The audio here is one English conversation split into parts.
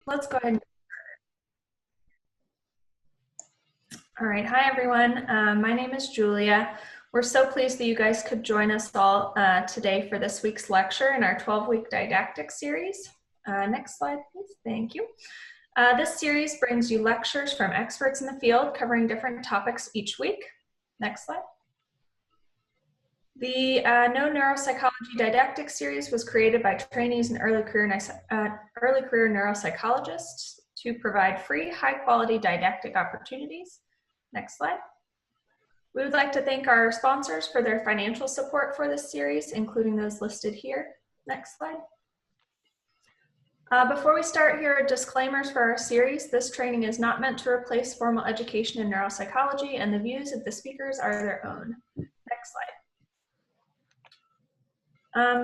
Let's go ahead. All right, hi everyone. My name is Julia. We're so pleased that you guys could join us all today for this week's lecture in our 12-week didactic series. Next slide, please. Thank you. This series brings you lectures from experts in the field covering different topics each week. Next slide. The KnowNeuropsychology Didactic Series was created by trainees and early career neuropsychologists to provide free, high-quality didactic opportunities. Next slide. We would like to thank our sponsors for their financial support for this series, including those listed here. Next slide. Before we start, here are disclaimers for our series. This training is not meant to replace formal education in neuropsychology, and the views of the speakers are their own. Next slide.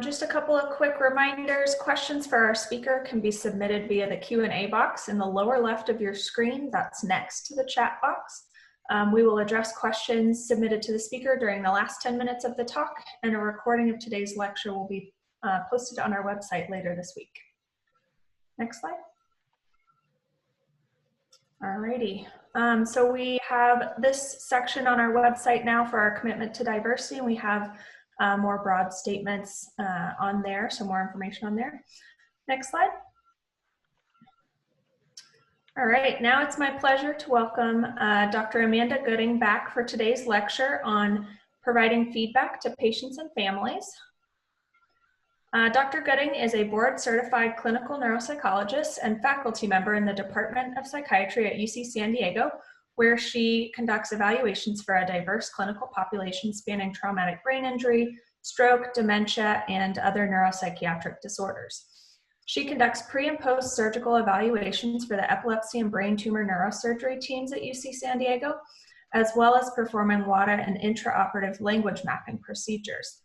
Just a couple of quick reminders. Questions for our speaker can be submitted via the Q&A box in the lower left of your screen. That's next to the chat box. We will address questions submitted to the speaker during the last 10 minutes of the talk, and a recording of today's lecture will be posted on our website later this week. Next slide. Alrighty, so we have this section on our website now for our commitment to diversity, and we have more broad statements on there, so more information on there. Next slide. All right, now it's my pleasure to welcome Dr. Amanda Gooding back for today's lecture on providing feedback to patients and families. Dr. Gooding is a board-certified clinical neuropsychologist and faculty member in the Department of Psychiatry at UC San Diego, where she conducts evaluations for a diverse clinical population spanning traumatic brain injury, stroke, dementia, and other neuropsychiatric disorders. She conducts pre- and post-surgical evaluations for the epilepsy and brain tumor neurosurgery teams at UC San Diego, as well as performing WADA and intraoperative language mapping procedures.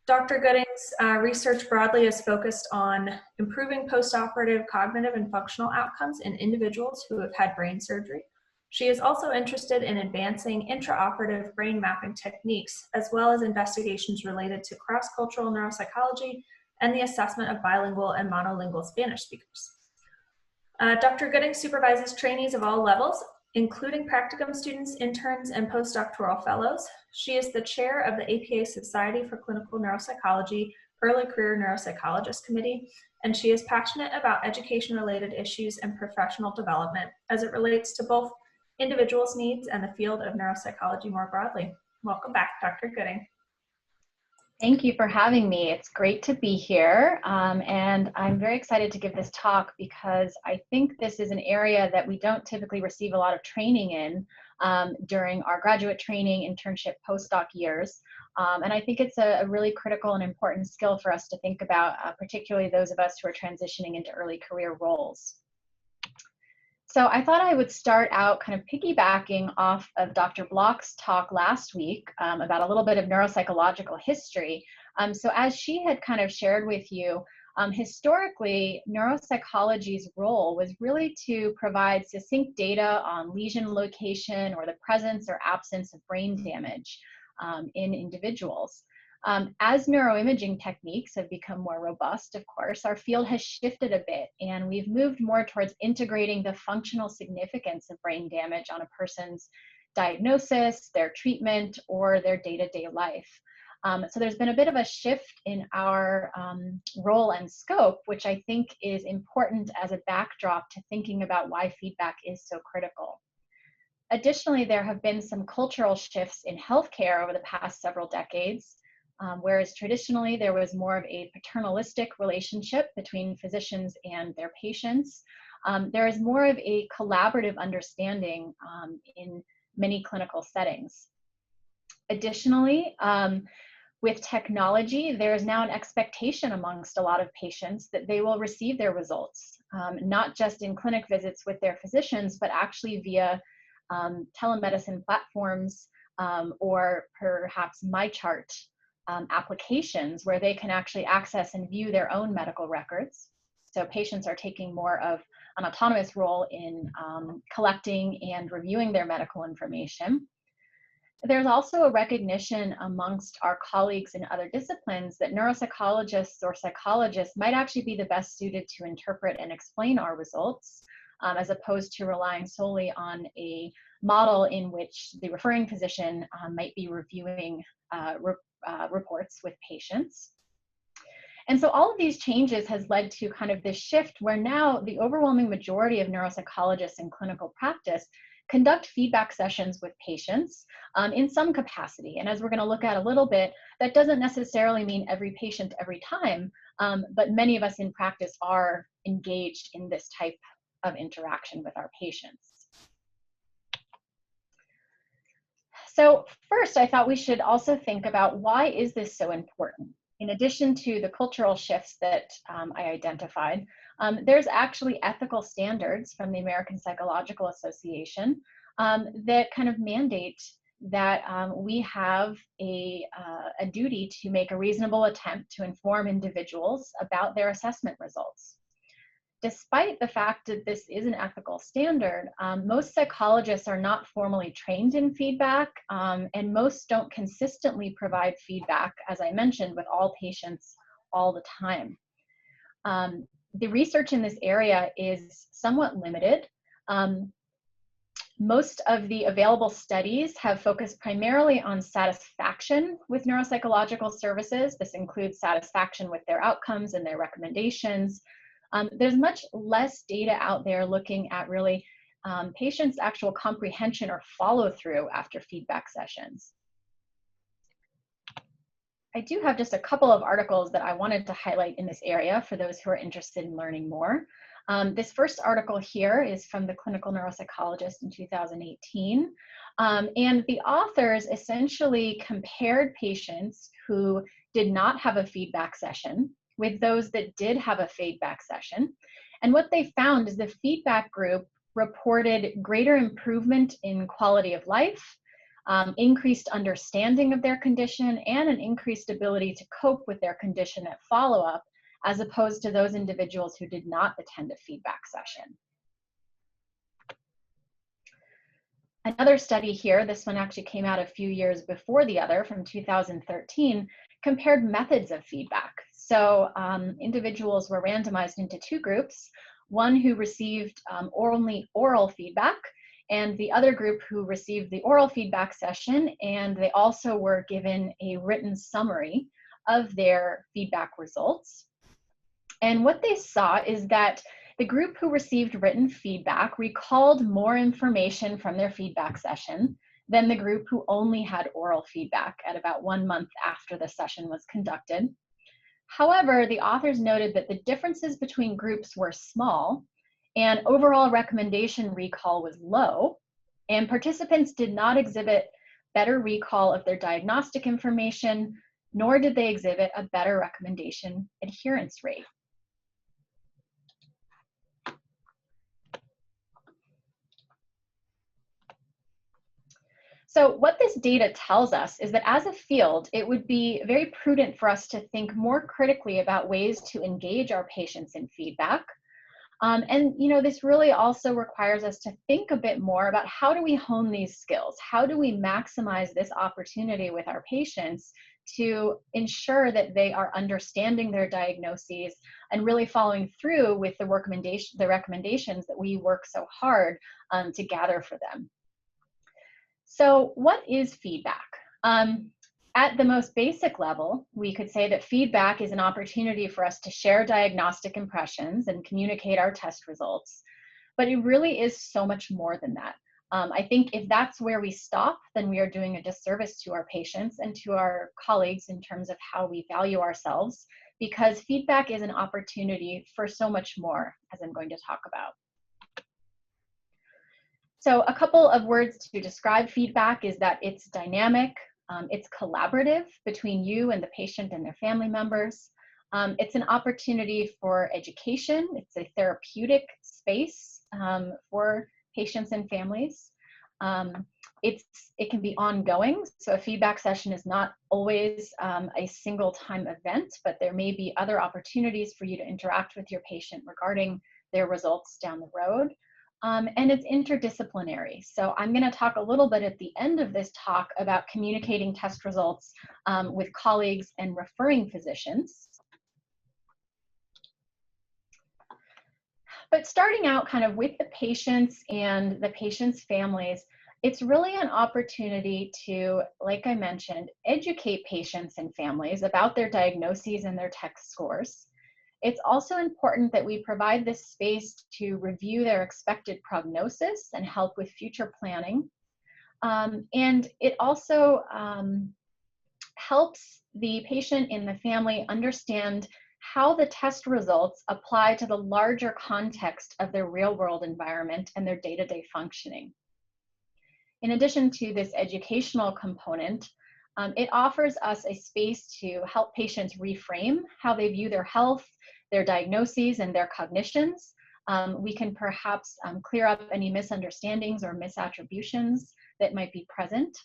Dr. Gooding's research broadly is focused on improving post-operative cognitive and functional outcomes in individuals who have had brain surgery. She is also interested in advancing intraoperative brain mapping techniques, as well as investigations related to cross-cultural neuropsychology and the assessment of bilingual and monolingual Spanish speakers. Dr. Gooding supervises trainees of all levels, including practicum students, interns, and postdoctoral fellows. She is the chair of the APA Society for Clinical Neuropsychology Early Career Neuropsychologist Committee, and she is passionate about education-related issues and professional development as it relates to both individuals' needs and the field of neuropsychology more broadly. Welcome back, Dr. Gooding. Thank you for having me. It's great to be here, and I'm very excited to give this talk because I think this is an area that we don't typically receive a lot of training in during our graduate training, internship, postdoc years. And I think it's a really critical and important skill for us to think about, particularly those of us who are transitioning into early career roles. So I thought I would start out kind of piggybacking off of Dr. Block's talk last week about a little bit of neuropsychological history. So as she had kind of shared with you, historically, neuropsychology's role was really to provide succinct data on lesion location or the presence or absence of brain damage in individuals. As neuroimaging techniques have become more robust, of course, our field has shifted a bit, and we've moved more towards integrating the functional significance of brain damage on a person's diagnosis, their treatment, or their day-to-day life. So there's been a bit of a shift in our role and scope, which I think is important as a backdrop to thinking about why feedback is so critical. Additionally, there have been some cultural shifts in healthcare over the past several decades. Whereas traditionally there was more of a paternalistic relationship between physicians and their patients, there is more of a collaborative understanding in many clinical settings. Additionally, with technology, there is now an expectation amongst a lot of patients that they will receive their results, not just in clinic visits with their physicians, but actually via telemedicine platforms or perhaps MyChart applications where they can actually access and view their own medical records. So patients are taking more of an autonomous role in collecting and reviewing their medical information. There's also a recognition amongst our colleagues in other disciplines that neuropsychologists or psychologists might actually be the best suited to interpret and explain our results, as opposed to relying solely on a model in which the referring physician might be reviewing reports with patients. And so all of these changes has led to kind of this shift where now the overwhelming majority of neuropsychologists in clinical practice conduct feedback sessions with patients in some capacity. And as we're going to look at a little bit, that doesn't necessarily mean every patient every time, but many of us in practice are engaged in this type of interaction with our patients. So first, I thought we should also think about why is this so important? In addition to the cultural shifts that I identified, there's actually ethical standards from the American Psychological Association that kind of mandate that we have a duty to make a reasonable attempt to inform individuals about their assessment results. Despite the fact that this is an ethical standard, most psychologists are not formally trained in feedback, and most don't consistently provide feedback, as I mentioned, with all patients all the time. The research in this area is somewhat limited. Most of the available studies have focused primarily on satisfaction with neuropsychological services. This includes satisfaction with their outcomes and their recommendations. There's much less data out there looking at really patients' actual comprehension or follow-through after feedback sessions. I do have just a couple of articles that I wanted to highlight in this area for those who are interested in learning more. This first article here is from the Clinical Neuropsychologist in 2018. And the authors essentially compared patients who did not have a feedback session with those that did have a feedback session. And what they found is the feedback group reported greater improvement in quality of life, increased understanding of their condition, and an increased ability to cope with their condition at follow-up, as opposed to those individuals who did not attend a feedback session. Another study here, this one actually came out a few years before the other, from 2013, compared methods of feedback. So individuals were randomized into two groups, one who received only oral feedback, and the other group who received the oral feedback session, and they also were given a written summary of their feedback results. And what they saw is that the group who received written feedback recalled more information from their feedback session than the group who only had oral feedback at about 1 month after the session was conducted. However, the authors noted that the differences between groups were small and overall recommendation recall was low, and participants did not exhibit better recall of their diagnostic information, nor did they exhibit a better recommendation adherence rate. So what this data tells us is that as a field, it would be very prudent for us to think more critically about ways to engage our patients in feedback. And this really also requires us to think a bit more about how do we hone these skills? How do we maximize this opportunity with our patients to ensure that they are understanding their diagnoses and really following through with the recommendations that we work so hard to gather for them? So what is feedback? At the most basic level, we could say that feedback is an opportunity for us to share diagnostic impressions and communicate our test results, but it really is so much more than that. I think if that's where we stop, then we are doing a disservice to our patients and to our colleagues in terms of how we value ourselves, because feedback is an opportunity for so much more, as I'm going to talk about. So a couple of words to describe feedback is that it's dynamic, it's collaborative between you and the patient and their family members. It's an opportunity for education. It's a therapeutic space for patients and families. It can be ongoing. So a feedback session is not always a single time event, but there may be other opportunities for you to interact with your patient regarding their results down the road. and it's interdisciplinary. So I'm going to talk a little bit at the end of this talk about communicating test results with colleagues and referring physicians. But starting out kind of with the patients and the patients' families, it's really an opportunity to, like I mentioned, educate patients and families about their diagnoses and their test scores. It's also important that we provide this space to review their expected prognosis and help with future planning. And it also helps the patient and the family understand how the test results apply to the larger context of their real-world environment and their day-to-day functioning. In addition to this educational component, it offers us a space to help patients reframe how they view their health, their diagnoses, and their cognitions. We can perhaps clear up any misunderstandings or misattributions that might be present.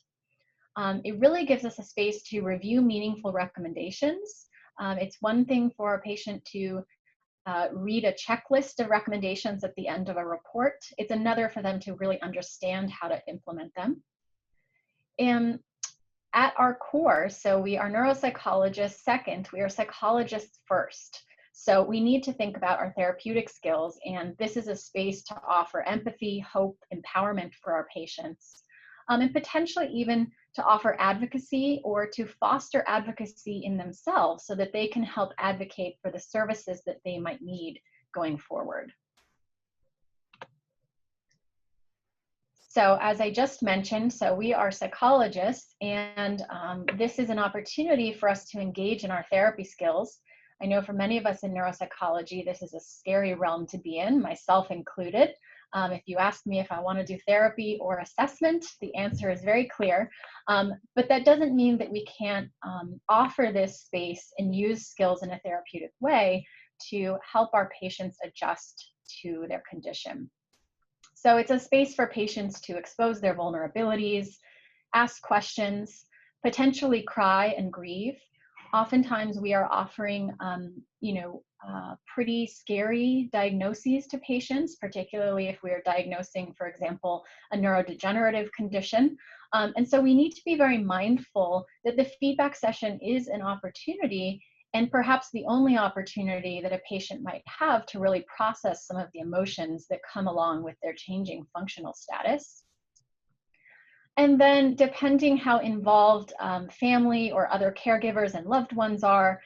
It really gives us a space to review meaningful recommendations. It's one thing for a patient to read a checklist of recommendations at the end of a report. It's another for them to really understand how to implement them. And at our core, so we are neuropsychologists second, we are psychologists first. So we need to think about our therapeutic skills, and this is a space to offer empathy, hope, empowerment for our patients, and potentially even to offer advocacy or to foster advocacy in themselves so that they can help advocate for the services that they might need going forward. So as I just mentioned, so we are psychologists, and this is an opportunity for us to engage in our therapy skills. I know for many of us in neuropsychology, this is a scary realm to be in, myself included. If you ask me if I want to do therapy or assessment, the answer is very clear. But that doesn't mean that we can't offer this space and use skills in a therapeutic way to help our patients adjust to their condition. So it's a space for patients to expose their vulnerabilities, ask questions, potentially cry and grieve. Oftentimes we are offering, pretty scary diagnoses to patients, particularly if we are diagnosing, for example, a neurodegenerative condition. And so we need to be very mindful that the feedback session is an opportunity, and perhaps the only opportunity that a patient might have to really process some of the emotions that come along with their changing functional status. And then depending how involved family or other caregivers and loved ones are,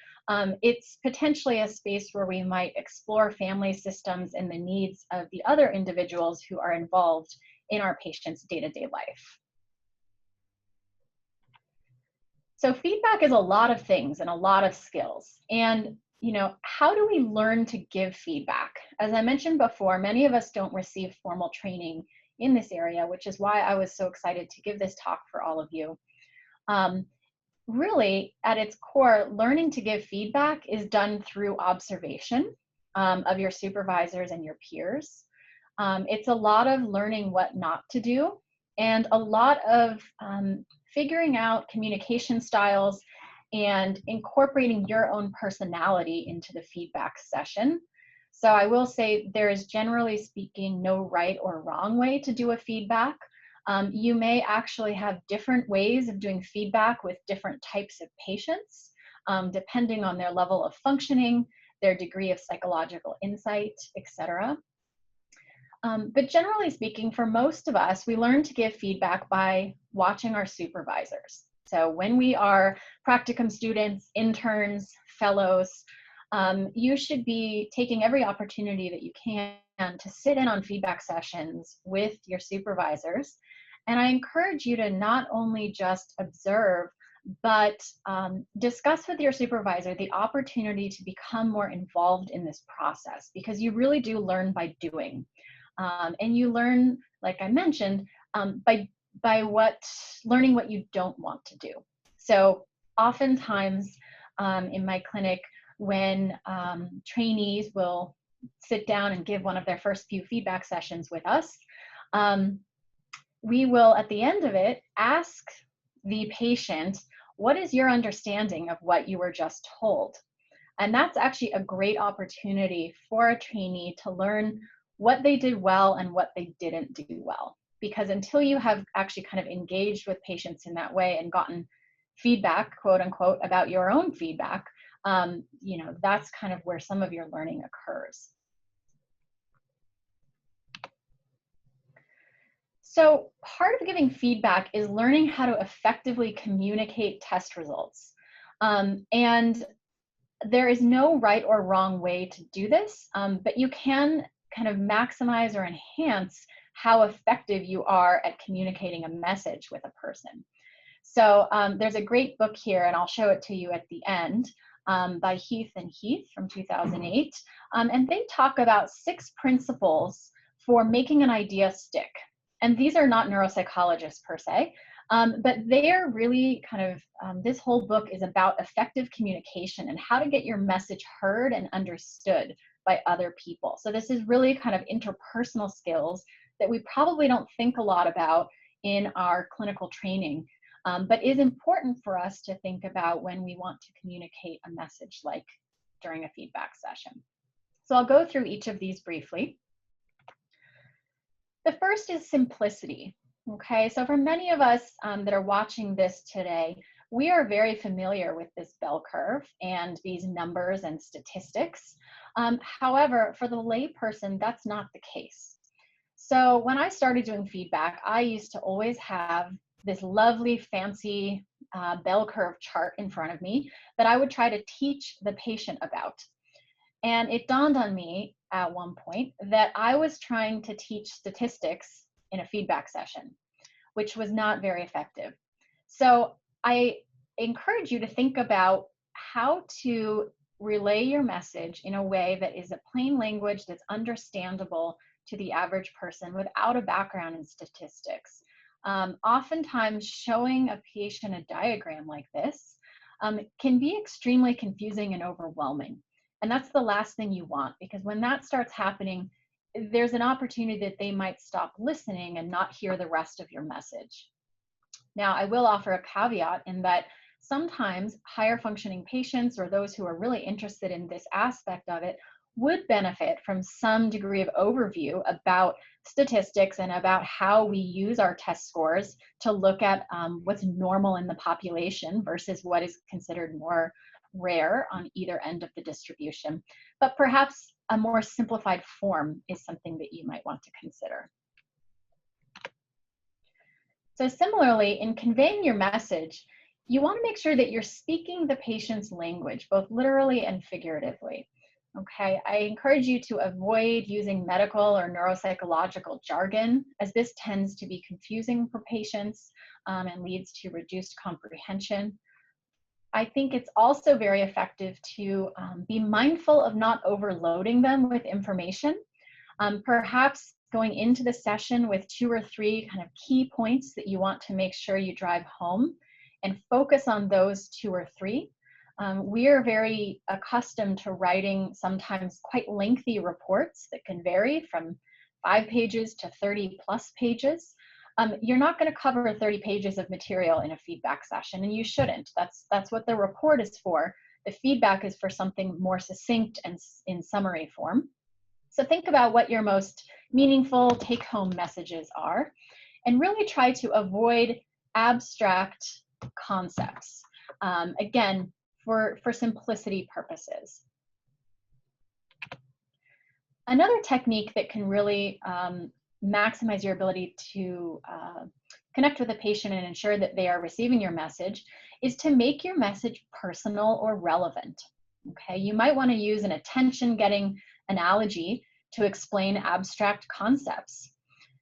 it's potentially a space where we might explore family systems and the needs of the other individuals who are involved in our patient's day-to-day life. So feedback is a lot of things and a lot of skills. And how do we learn to give feedback? As I mentioned before, many of us don't receive formal training in this area, which is why I was so excited to give this talk for all of you. Really, at its core, learning to give feedback is done through observation of your supervisors and your peers. It's a lot of learning what not to do, and a lot of figuring out communication styles and incorporating your own personality into the feedback session. So I will say there is, generally speaking, no right or wrong way to do a feedback. You may actually have different ways of doing feedback with different types of patients, depending on their level of functioning, their degree of psychological insight, etc. But generally speaking, for most of us, we learn to give feedback by watching our supervisors. So when we are practicum students, interns, fellows, you should be taking every opportunity that you can to sit in on feedback sessions with your supervisors. And I encourage you to not only just observe, but discuss with your supervisor the opportunity to become more involved in this process, because you really do learn by doing. And you learn, like I mentioned, by learning what you don't want to do. So oftentimes in my clinic, when trainees will sit down and give one of their first few feedback sessions with us, we will, at the end of it, ask the patient, what is your understanding of what you were just told? And that's actually a great opportunity for a trainee to learn what they did well and what they didn't do well. Because until you have actually kind of engaged with patients in that way and gotten feedback, quote unquote, about your own feedback, that's kind of where some of your learning occurs. So part of giving feedback is learning how to effectively communicate test results. And there is no right or wrong way to do this, but you can kind of maximize or enhance how effective you are at communicating a message with a person. So there's a great book here, and I'll show it to you at the end, by Heath and Heath from 2008. And they talk about 6 principles for making an idea stick. And these are not neuropsychologists per se, but they are really kind of, this whole book is about effective communication and how to get your message heard and understood by other people. So this is really kind of interpersonal skills that we probably don't think a lot about in our clinical training, but is important for us to think about when we want to communicate a message like during a feedback session. So I'll go through each of these briefly. The first is simplicity. Okay, so for many of us that are watching this today, we are very familiar with this bell curve and these numbers and statistics. However, for the layperson, that's not the case. So when I started doing feedback, I used to always have this lovely, fancy bell curve chart in front of me that I would try to teach the patient about. And it dawned on me at one point that I was trying to teach statistics in a feedback session, which was not very effective. So I encourage you to think about how to relay your message in a way that is a plain language that's understandable to the average person without a background in statistics. Oftentimes showing a patient a diagram like this can be extremely confusing and overwhelming. And that's the last thing you want, because when that starts happening, there's an opportunity that they might stop listening and not hear the rest of your message. Now, I will offer a caveat in that sometimes higher functioning patients or those who are really interested in this aspect of it would benefit from some degree of overview about statistics and about how we use our test scores to look at what's normal in the population versus what is considered more rare on either end of the distribution. But perhaps a more simplified form is something that you might want to consider. So similarly, in conveying your message, you want to make sure that you're speaking the patient's language, both literally and figuratively. Okay, I encourage you to avoid using medical or neuropsychological jargon, as this tends to be confusing for patients and leads to reduced comprehension. I think it's also very effective to be mindful of not overloading them with information. Perhaps going into the session with 2 or 3 kind of key points that you want to make sure you drive home and focus on those 2 or 3. We are very accustomed to writing sometimes quite lengthy reports that can vary from 5 pages to 30+ pages. You're not going to cover 30 pages of material in a feedback session, and you shouldn't. That's what the report is for. The feedback is for something more succinct and in summary form. So think about what your most meaningful take-home messages are, and really try to avoid abstract concepts. Again, for simplicity purposes. Another technique that can really maximize your ability to connect with the patient and ensure that they are receiving your message is to make your message personal or relevant. Okay, you might want to use an attention-getting analogy to explain abstract concepts.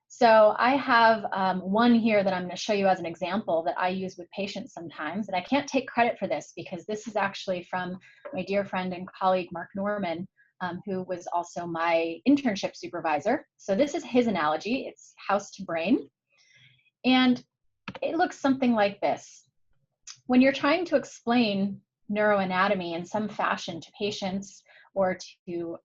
So I have one here that I'm going to show you as an example that I use with patients sometimes, and I can't take credit for this because this is actually from my dear friend and colleague Mark Norman, who was also my internship supervisor. So this is his analogy. It's house to brain. And it looks something like this. When you're trying to explain neuroanatomy in some fashion to patients or to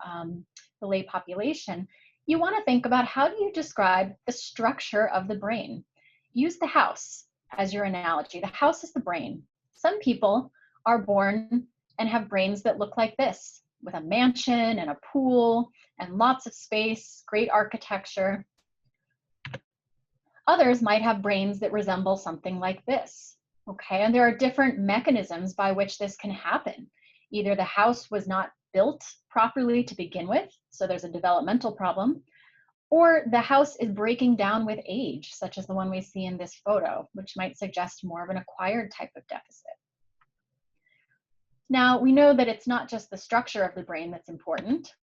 the lay population, you want to think about how do you describe the structure of the brain. Use the house as your analogy. The house is the brain. Some people are born and have brains that look like this. with a mansion and a pool and lots of space, great architecture. Others might have brains that resemble something like this, okay? And there are different mechanisms by which this can happen. Either the house was not built properly to begin with, so there's a developmental problem, or the house is breaking down with age, such as the one we see in this photo, which might suggest more of an acquired type of deficit. Now, we know that it's not just the structure of the brain that's important,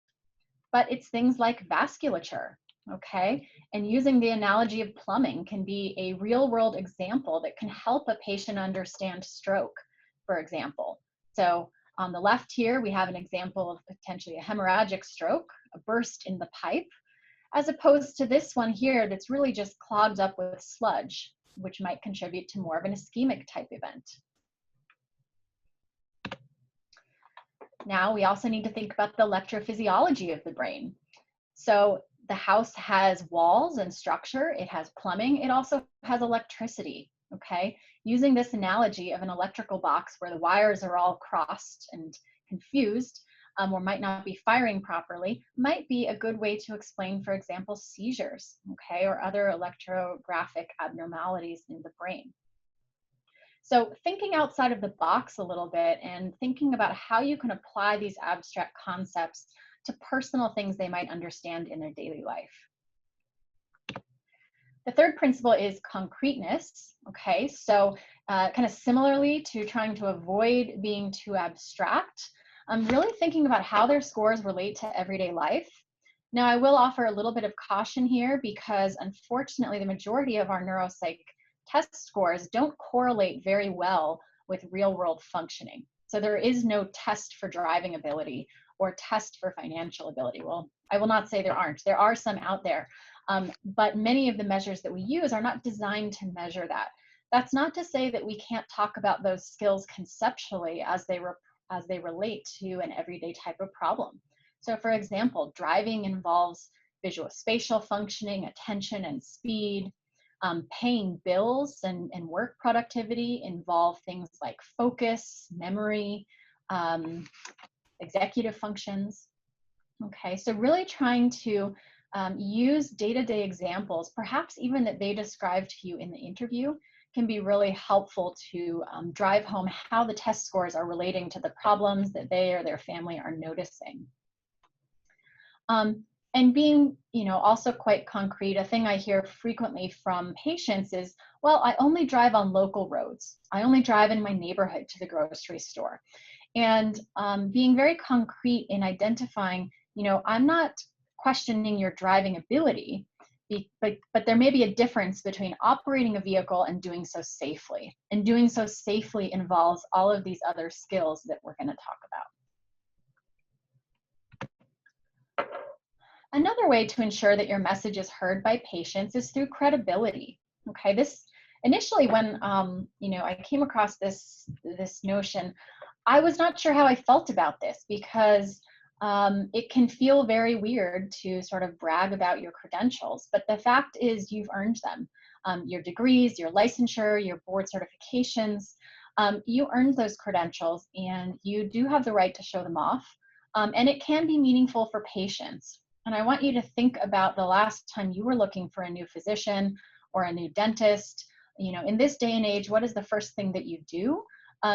but it's things like vasculature, okay? And using the analogy of plumbing can be a real-world example that can help a patient understand stroke, for example. So on the left here, we have an example of potentially a hemorrhagic stroke, a burst in the pipe, as opposed to this one here that's really just clogged up with sludge, which might contribute to more of an ischemic type event. Now, we also need to think about the electrophysiology of the brain. So the house has walls and structure, it has plumbing, it also has electricity, okay? Using this analogy of an electrical box where the wires are all crossed and confused, or might not be firing properly, might be a good way to explain, for example, seizures, okay, or other electrographic abnormalities in the brain. So thinking outside of the box a little bit and thinking about how you can apply these abstract concepts to personal things they might understand in their daily life. The third principle is concreteness, okay? So kind of similarly to trying to avoid being too abstract, I'm really thinking about how their scores relate to everyday life. Now, I will offer a little bit of caution here because unfortunately, the majority of our neuropsych test scores don't correlate very well with real-world functioning. So there is no test for driving ability or test for financial ability. Well, I will not say there aren't. There are some out there, but many of the measures that we use are not designed to measure that. That's not to say that we can't talk about those skills conceptually as they relate to an everyday type of problem. So for example, driving involves visuospatial functioning, attention and speed. Paying bills and work productivity involve things like focus, memory, executive functions. Okay, so really trying to use day-to-day examples, perhaps even that they described to you in the interview, can be really helpful to drive home how the test scores are relating to the problems that they or their family are noticing. And being, also quite concrete, a thing I hear frequently from patients is, well, I only drive on local roads. I only drive in my neighborhood to the grocery store. And being very concrete in identifying, I'm not questioning your driving ability, but there may be a difference between operating a vehicle and doing so safely. And doing so safely involves all of these other skills that we're going to talk about. Another way to ensure that your message is heard by patients is through credibility. Okay, this initially when I came across this notion, I was not sure how I felt about this because it can feel very weird to sort of brag about your credentials, but the fact is you've earned them. Your degrees, your licensure, your board certifications, you earned those credentials and you do have the right to show them off. And it can be meaningful for patients. And I want you to think about the last time you were looking for a new physician or a new dentist. In this day and age, what is the first thing that you do?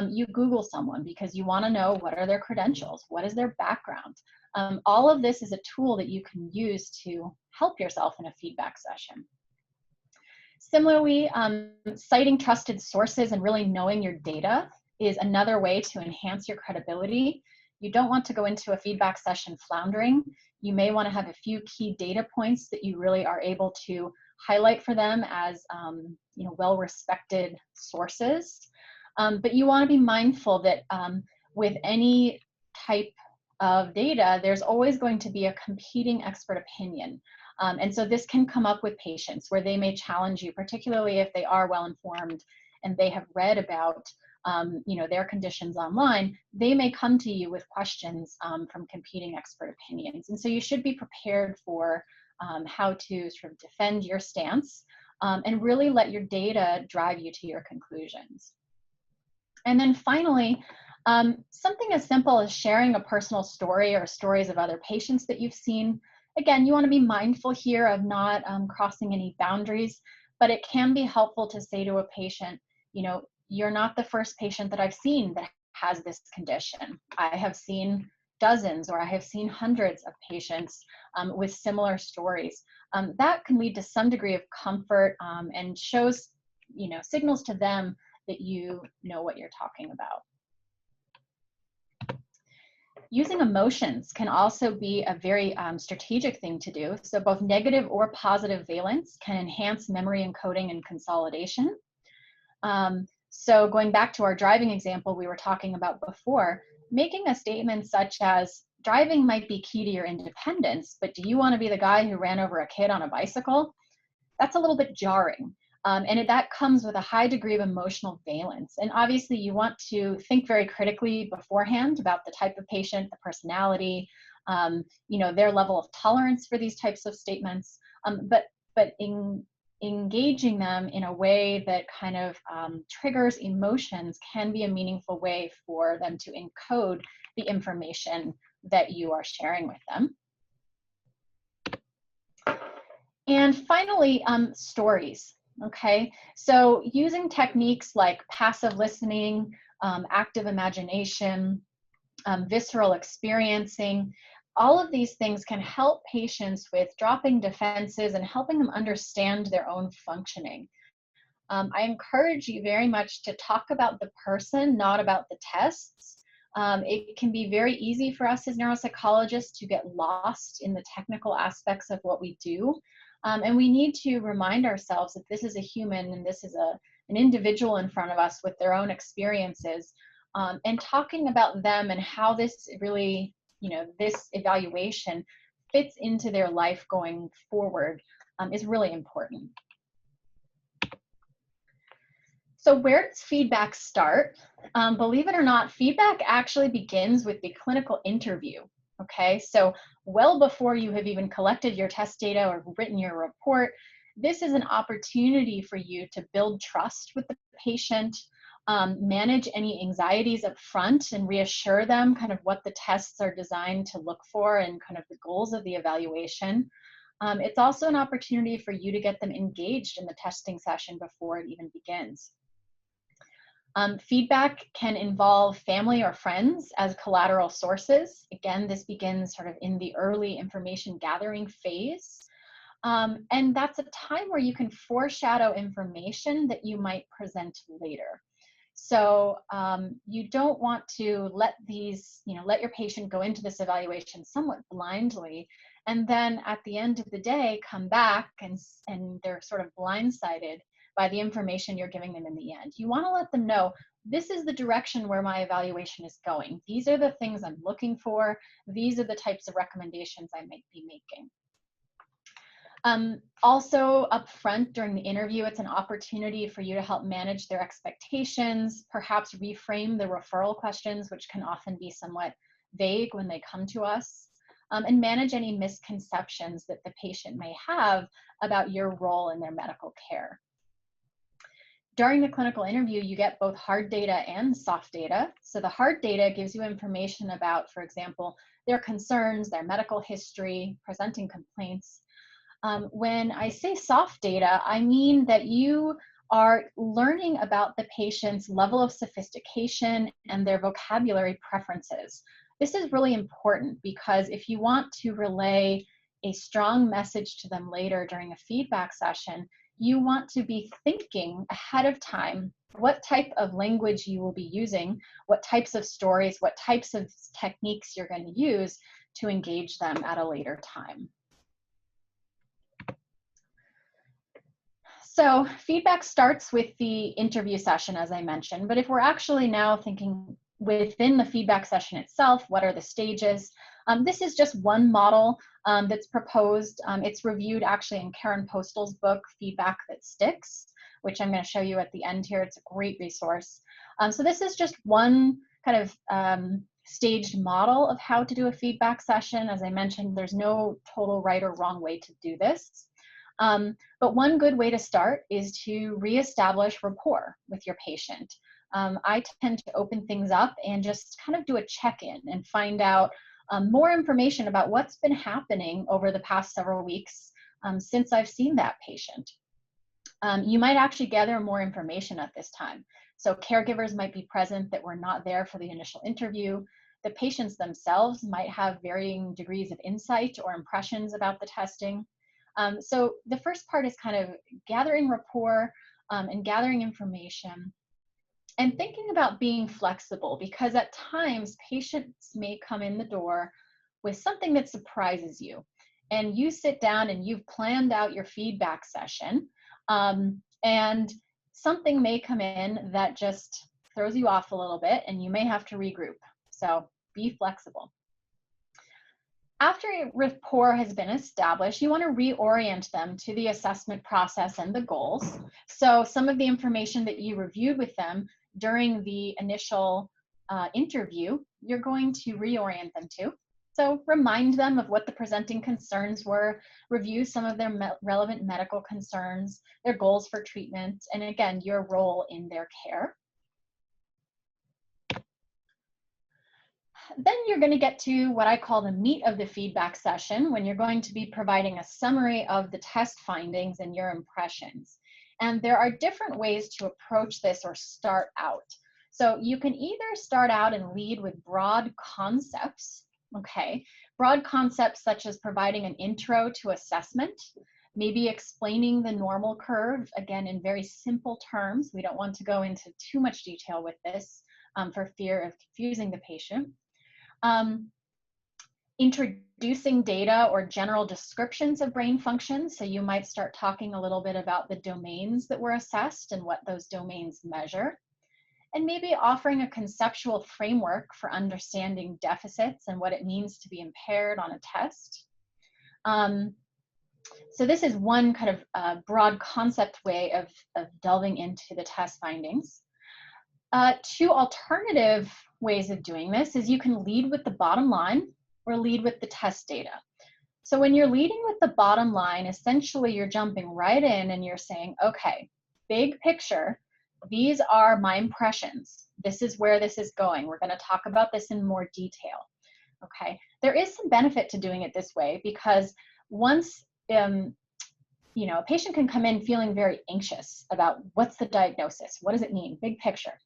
You Google someone because you want to know what are their credentials, what is their background. All of this is a tool that you can use to help yourself in a feedback session. Similarly, citing trusted sources and really knowing your data is another way to enhance your credibility. You don't want to go into a feedback session floundering. You may want to have a few key data points that you really are able to highlight for them as well-respected sources. But you want to be mindful that with any type of data, there's always going to be a competing expert opinion. And so this can come up with patients where they may challenge you, particularly if they are well-informed and they have read about their conditions online. They may come to you with questions from competing expert opinions. And so you should be prepared for how to sort of defend your stance and really let your data drive you to your conclusions. And then finally, Something as simple as sharing a personal story or stories of other patients that you've seen. Again, you want to be mindful here of not crossing any boundaries, but it can be helpful to say to a patient, you know, you're not the first patient that I've seen that has this condition. I have seen dozens, or I have seen hundreds of patients with similar stories. That can lead to some degree of comfort and shows, you know, signals to them that you know what you're talking about. Using emotions can also be a very strategic thing to do. So both negative or positive valence can enhance memory encoding and consolidation. So going back to our driving example we were talking about before, making a statement such as, driving might be key to your independence, but do you want to be the guy who ran over a kid on a bicycle? That's a little bit jarring. And that comes with a high degree of emotional valence. And obviously you want to think very critically beforehand about the type of patient, the personality, you know, their level of tolerance for these types of statements. But engaging them in a way that kind of triggers emotions can be a meaningful way for them to encode the information that you are sharing with them. And finally, stories. Okay, so using techniques like passive listening, active imagination, visceral experiencing, all of these things can help patients with dropping defenses and helping them understand their own functioning. I encourage you very much to talk about the person, not about the tests. It can be very easy for us as neuropsychologists to get lost in the technical aspects of what we do. And we need to remind ourselves that this is a human and this is an individual in front of us with their own experiences. And talking about them and how this really, you know, this evaluation fits into their life going forward is really important. So where does feedback start? Believe it or not, feedback actually begins with the clinical interview. Okay, so well before you have even collected your test data or written your report, this is an opportunity for you to build trust with the patient, manage any anxieties up front and reassure them kind of what the tests are designed to look for and kind of the goals of the evaluation. It's also an opportunity for you to get them engaged in the testing session before it even begins. Feedback can involve family or friends as collateral sources. Again, this begins sort of in the early information gathering phase. And that's a time where you can foreshadow information that you might present later. So you don't want to let these, you know, let your patient go into this evaluation somewhat blindly, and then at the end of the day, come back and they're sort of blindsided by the information you're giving them in the end. You want to let them know, this is the direction where my evaluation is going. These are the things I'm looking for. These are the types of recommendations I might be making. Also up front during the interview, it's an opportunity for you to help manage their expectations, perhaps reframe the referral questions, which can often be somewhat vague when they come to us, and manage any misconceptions that the patient may have about your role in their medical care. During the clinical interview, you get both hard data and soft data. So the hard data gives you information about, for example, their concerns, their medical history, presenting complaints. When I say soft data, I mean that you are learning about the patient's level of sophistication and their vocabulary preferences. This is really important because if you want to relay a strong message to them later during a feedback session, you want to be thinking ahead of time what type of language you will be using, what types of stories, what types of techniques you're going to use to engage them at a later time. So feedback starts with the interview session, as I mentioned, but if we're actually now thinking within the feedback session itself, what are the stages? This is just one model that's proposed. It's reviewed actually in Karen Postal's book, Feedback That Sticks, which I'm going to show you at the end here. It's a great resource. So this is just one kind of staged model of how to do a feedback session. As I mentioned, there's no total right or wrong way to do this. But one good way to start is to reestablish rapport with your patient. I tend to open things up and just kind of do a check-in and find out more information about what's been happening over the past several weeks since I've seen that patient. You might actually gather more information at this time. So caregivers might be present that were not there for the initial interview. The patients themselves might have varying degrees of insight or impressions about the testing. So the first part is kind of gathering rapport and gathering information and thinking about being flexible, because at times patients may come in the door with something that surprises you. And you sit down and you've planned out your feedback session, and something may come in that just throws you off a little bit and you may have to regroup. So be flexible. After a rapport has been established, you want to reorient them to the assessment process and the goals. So some of the information that you reviewed with them during the initial interview, you're going to reorient them to. So remind them of what the presenting concerns were, review some of their relevant medical concerns, their goals for treatment, and again, your role in their care. Then you're going to get to what I call the meat of the feedback session, when you're going to be providing a summary of the test findings and your impressions. And there are different ways to approach this or start out. So you can either start out and lead with broad concepts, okay? Broad concepts such as providing an intro to assessment, maybe explaining the normal curve, again, in very simple terms. We don't want to go into too much detail with this for fear of confusing the patient. Introducing data or general descriptions of brain function. So you might start talking a little bit about the domains that were assessed and what those domains measure. And maybe offering a conceptual framework for understanding deficits and what it means to be impaired on a test. So this is one kind of broad concept way of delving into the test findings. Two alternative ways of doing this is you can lead with the bottom line or lead with the test data. So when you're leading with the bottom line, essentially you're jumping right in and you're saying, okay, big picture, these are my impressions. This is where this is going. We're going to talk about this in more detail. Okay, there is some benefit to doing it this way, because once you know, a patient can come in feeling very anxious about what's the diagnosis, what does it mean, big picture.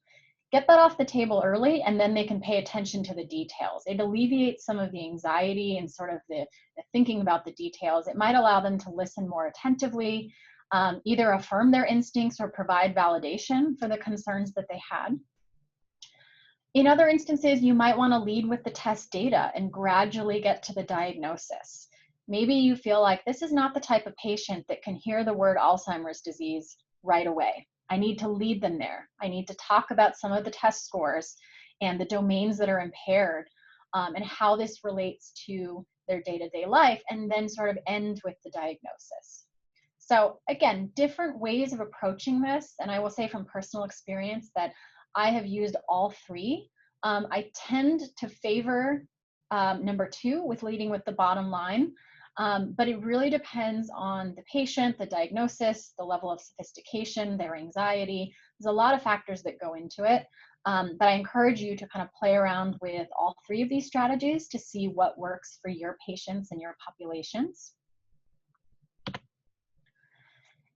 Get that off the table early, and then they can pay attention to the details. It alleviates some of the anxiety and sort of the thinking about the details. It might allow them to listen more attentively, either affirm their instincts or provide validation for the concerns that they had. In other instances, you might want to lead with the test data and gradually get to the diagnosis. Maybe you feel like this is not the type of patient that can hear the word Alzheimer's disease right away. I need to lead them there. I need to talk about some of the test scores and the domains that are impaired and how this relates to their day-to-day life, and then sort of end with the diagnosis. So again, different ways of approaching this, and I will say from personal experience that I have used all three. I tend to favor number two, with leading with the bottom line. But it really depends on the patient, the diagnosis, the level of sophistication, their anxiety. There's a lot of factors that go into it. But I encourage you to kind of play around with all three of these strategies to see what works for your patients and your populations.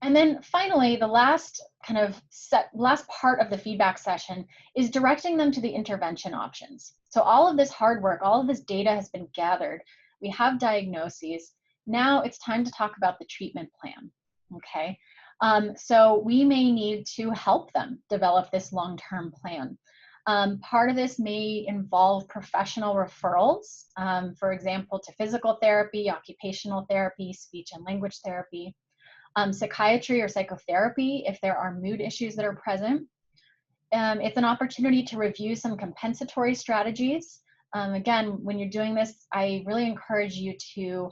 And then finally, the last part of the feedback session is directing them to the intervention options. So all of this hard work, all of this data has been gathered. We have diagnoses. Now it's time to talk about the treatment plan, okay? So we may need to help them develop this long-term plan. Part of this may involve professional referrals, for example, to physical therapy, occupational therapy, speech and language therapy, psychiatry or psychotherapy if there are mood issues that are present. It's an opportunity to review some compensatory strategies. Again, when you're doing this, I really encourage you to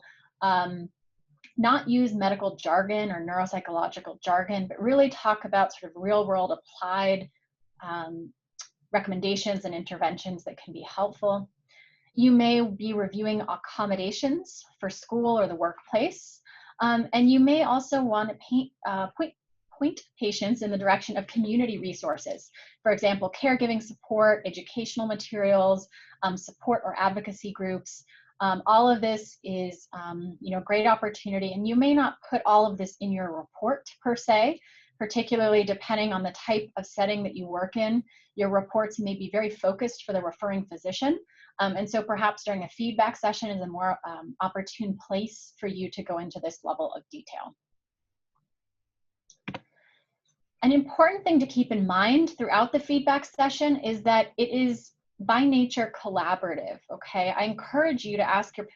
not use medical jargon or neuropsychological jargon, but really talk about sort of real-world applied recommendations and interventions that can be helpful. You may be reviewing accommodations for school or the workplace, and you may also want to point point patients in the direction of community resources. For example, caregiving support, educational materials, support or advocacy groups. All of this is a great opportunity, and you may not put all of this in your report per se, particularly depending on the type of setting that you work in. Your reports may be very focused for the referring physician, and so perhaps during a feedback session is a more opportune place for you to go into this level of detail. An important thing to keep in mind throughout the feedback session is that it is by nature collaborative, okay? I encourage you to ask your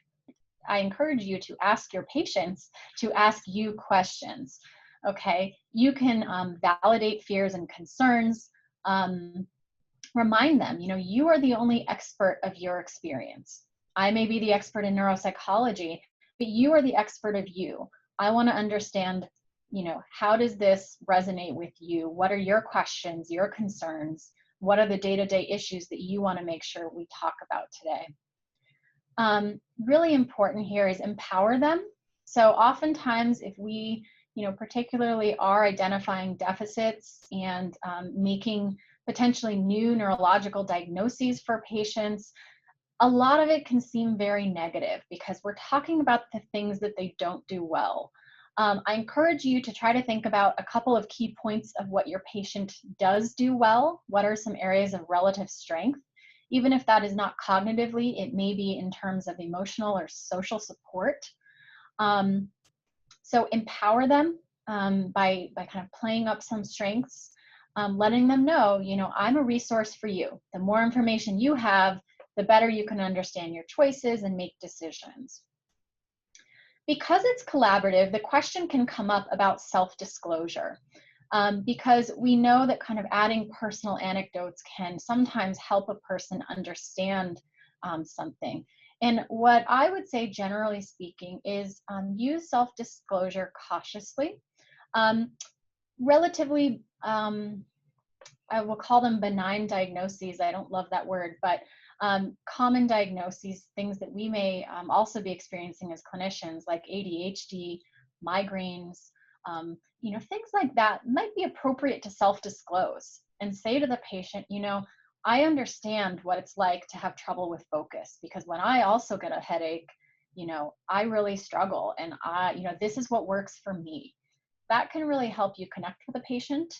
patients to ask you questions, okay? You can validate fears and concerns, remind them, you are the only expert of your experience. I may be the expert in neuropsychology, but you are the expert of you. I want to understand, how does this resonate with you? What are your questions, your concerns? What are the day-to-day issues that you want to make sure we talk about today? Really important here is empower them. So oftentimes if we, particularly are identifying deficits and making potentially new neurological diagnoses for patients, a lot of it can seem very negative because we're talking about the things that they don't do well. I encourage you to try to think about a couple of key points of what your patient does do well. What are some areas of relative strength? Even if that is not cognitively, it may be in terms of emotional or social support. So empower them by kind of playing up some strengths, letting them know, I'm a resource for you. The more information you have, the better you can understand your choices and make decisions. Because it's collaborative, the question can come up about self-disclosure, because we know that kind of adding personal anecdotes can sometimes help a person understand something. And what I would say, generally speaking, is use self-disclosure cautiously. Relatively, I will call them benign diagnoses. I don't love that word, but common diagnoses, things that we may also be experiencing as clinicians, like ADHD, migraines, things like that might be appropriate to self-disclose and say to the patient, I understand what it's like to have trouble with focus, because when I also get a headache, I really struggle, and this is what works for me. That can really help you connect with the patient.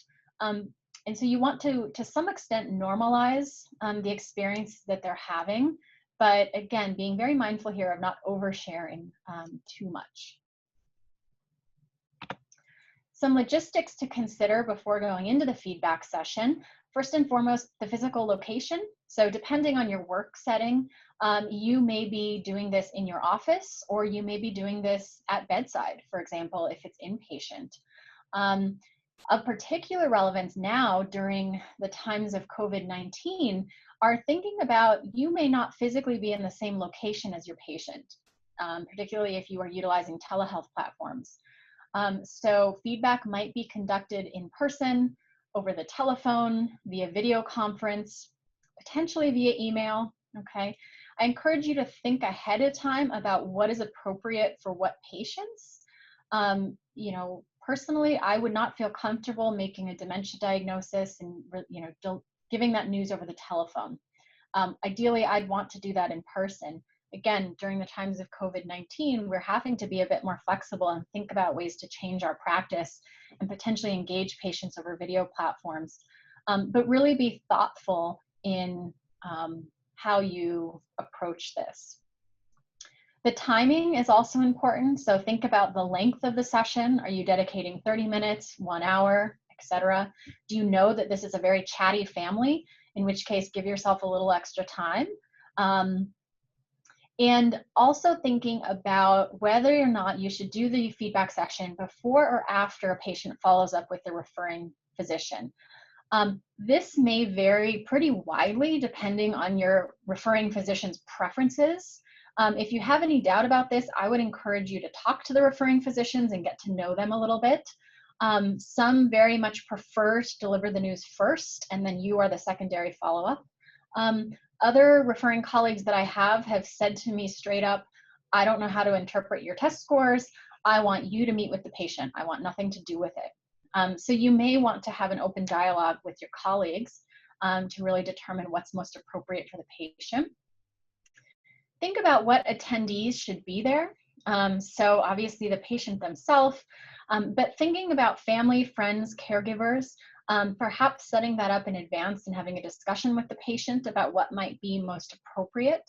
And so you want to some extent, normalize the experience that they're having, but again, being very mindful here of not oversharing too much. Some logistics to consider before going into the feedback session. First and foremost, the physical location. So depending on your work setting, you may be doing this in your office, or you may be doing this at bedside, for example, if it's inpatient. Of particular relevance now during the times of COVID-19 are thinking about, you may not physically be in the same location as your patient, particularly if you are utilizing telehealth platforms. So feedback might be conducted in person, over the telephone, via video conference, potentially via email, okay? I encourage you to think ahead of time about what is appropriate for what patients. Personally, I would not feel comfortable making a dementia diagnosis and giving that news over the telephone. Ideally, I'd want to do that in person. Again, during the times of COVID-19, we're having to be a bit more flexible and think about ways to change our practice and potentially engage patients over video platforms, but really be thoughtful in how you approach this. The timing is also important. So think about the length of the session. Are you dedicating 30 minutes, 1 hour, etc.? Do you know that this is a very chatty family? In which case, give yourself a little extra time. And also thinking about whether or not you should do the feedback session before or after a patient follows up with the referring physician. This may vary pretty widely depending on your referring physician's preferences. If you have any doubt about this, I would encourage you to talk to the referring physicians and get to know them a little bit. Some very much prefer to deliver the news first, and then you are the secondary follow-up. Other referring colleagues that I have said to me straight up, I don't know how to interpret your test scores. I want you to meet with the patient. I want nothing to do with it. So you may want to have an open dialogue with your colleagues to really determine what's most appropriate for the patient. Think about what attendees should be there. So obviously the patient themselves, but thinking about family, friends, caregivers, perhaps setting that up in advance and having a discussion with the patient about what might be most appropriate.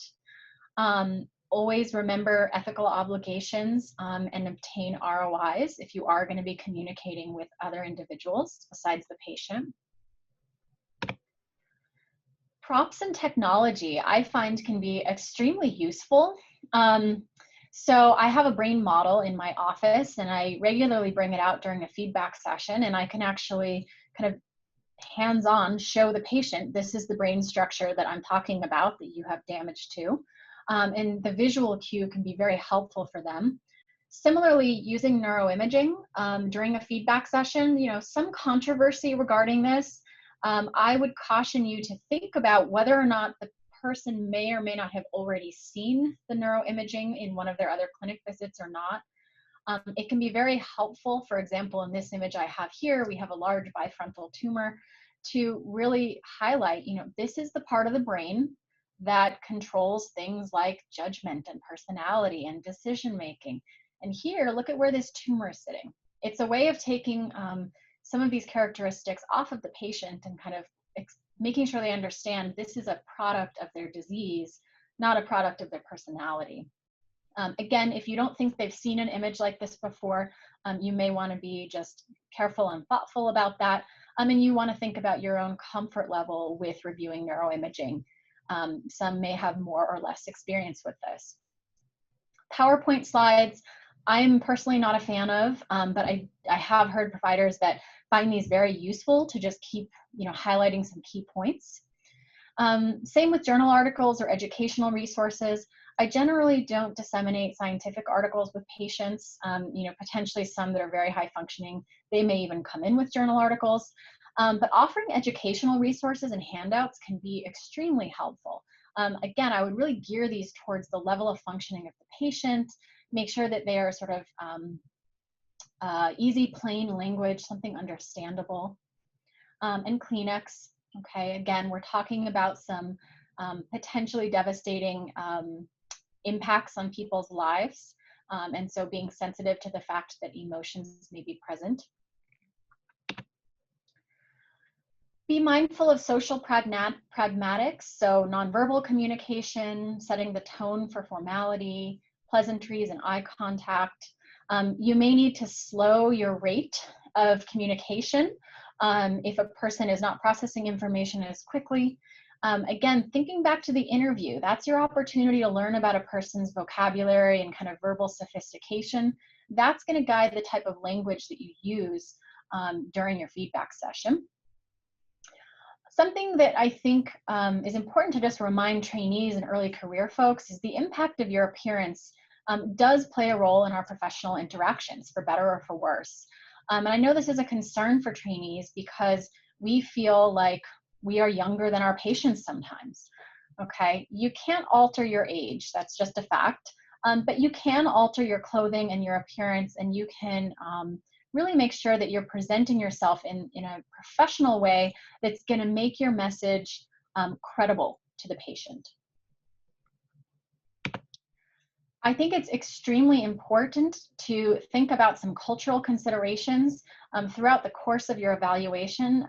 Always remember ethical obligations and obtain ROIs if you are going to be communicating with other individuals besides the patient. Props and technology I find can be extremely useful. So I have a brain model in my office and I regularly bring it out during a feedback session, and I can actually kind of hands-on show the patient, this is the brain structure that I'm talking about that you have damage to. And the visual cue can be very helpful for them. Similarly, using neuroimaging during a feedback session, some controversy regarding this. I would caution you to think about whether or not the person may or may not have already seen the neuroimaging in one of their other clinic visits or not. It can be very helpful. For example, in this image I have here, we have a large bifrontal tumor to really highlight, this is the part of the brain that controls things like judgment and personality and decision making. And here, look at where this tumor is sitting. It's a way of taking some of these characteristics off of the patient and kind of making sure they understand this is a product of their disease, not a product of their personality. Again, if you don't think they've seen an image like this before, you may want to be just careful and thoughtful about that. And you want to think about your own comfort level with reviewing neuroimaging. Some may have more or less experience with this. PowerPoint slides, I'm personally not a fan of, but I have heard providers that find these very useful to just keep highlighting some key points. Same with journal articles or educational resources. I generally don't disseminate scientific articles with patients, potentially some that are very high functioning. They may even come in with journal articles. But offering educational resources and handouts can be extremely helpful. Again, I would really gear these towards the level of functioning of the patient, make sure that they are sort of easy, plain language, something understandable. And Kleenex, okay, again, we're talking about some potentially devastating impacts on people's lives. And so being sensitive to the fact that emotions may be present. Be mindful of social pragmatics, so nonverbal communication, setting the tone for formality, pleasantries and eye contact. You may need to slow your rate of communication if a person is not processing information as quickly. Again, thinking back to the interview, that's your opportunity to learn about a person's vocabulary and kind of verbal sophistication. That's going to guide the type of language that you use during your feedback session. Something that I think is important to just remind trainees and early career folks is the impact of your appearance does play a role in our professional interactions, for better or for worse. And I know this is a concern for trainees because we feel like we are younger than our patients sometimes, okay? You can't alter your age, that's just a fact, but you can alter your clothing and your appearance, and you can really make sure that you're presenting yourself in a professional way that's gonna make your message credible to the patient. I think it's extremely important to think about some cultural considerations throughout the course of your evaluation,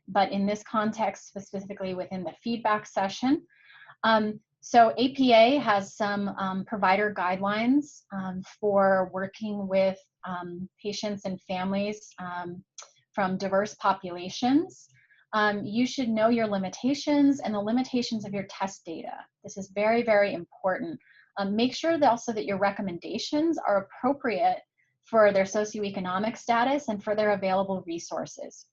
but in this context, specifically within the feedback session. So APA has some provider guidelines for working with patients and families from diverse populations. You should know your limitations and the limitations of your test data. This is very, very important. Make sure that also that your recommendations are appropriate for their socioeconomic status and for their available resources.